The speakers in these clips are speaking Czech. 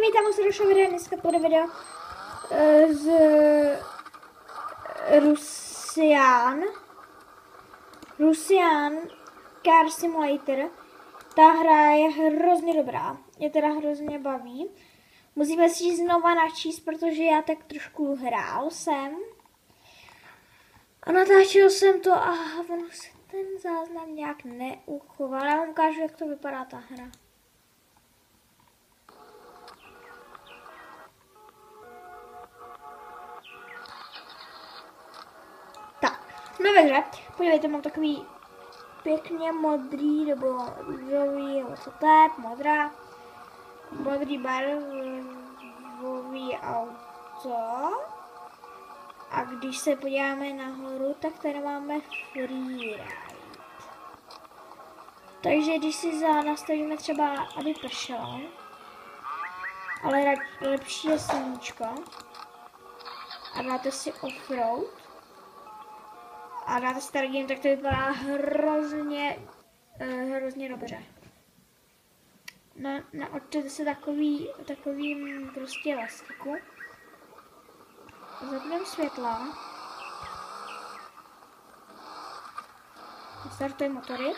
vítám u dalšího videa. Dneska bude video z Russian Car Simulator. Ta hra je hrozně dobrá, mě teda hrozně baví. Musíme si ji znova načíst, protože já tak trošku hrál jsem. A natáčel jsem to a ono se ten záznam nějak neuchoval. Já vám ukážu, jak to vypadá ta hra. Tak, jsme ve hře. Podívejte, mám takový pěkně modrý, nebo růžový, nebo co to je, modrá. Modrý barvový auto. A když se podíváme nahoru, tak tady máme freeride. Takže když si nastavíme třeba, aby pršelo, ale lepší je sluníčko, a dáte si offroad, a dáte si tady game, tak to vypadá hrozně dobře. Naočte se takovým prostě lesíku. Zapneme světla. Startujeme motory.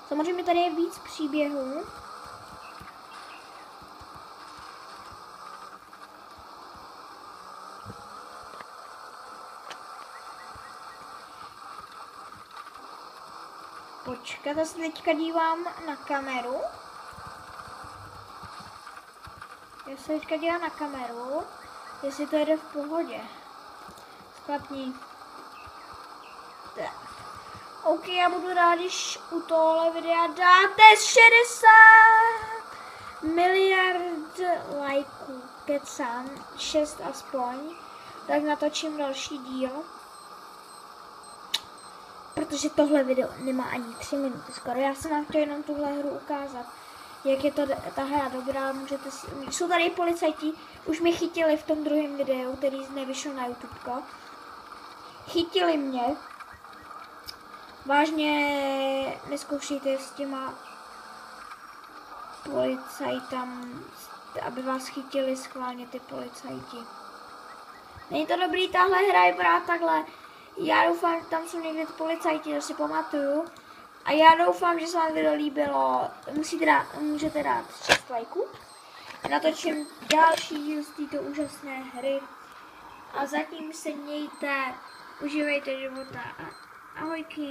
Samozřejmě tady je víc příběhů. Počkat, já se teďka dívám na kameru. Já se teďka dívám na kameru, jestli to jede v pohodě. Splatní. Tak. OK, já budu rád, když u tohle videa dáte 60 miliard lajků. Kecám, 6 aspoň. Tak natočím další díl. Protože tohle video nemá ani 3 minuty skoro. Já jsem vám chtěl jenom tuhle hru ukázat. Jak je to ta hra dobrá, můžete si... Jsou tady policajti, už mě chytili v tom druhém videu, který nevyšel na YouTube. Chytili mě. Vážně neskoušejte s těma policajtama, aby vás chytili schválně ty policajti. Není to dobrý, tahle hra vypadá takhle. Já doufám, že tam jsou někde ty policajti, to si pamatuju. A já doufám, že se vám video líbilo. Můžete dát 6 lajků. Natočím další díl z této úžasné hry. A zatím se mějte, užívejte života a ahojky.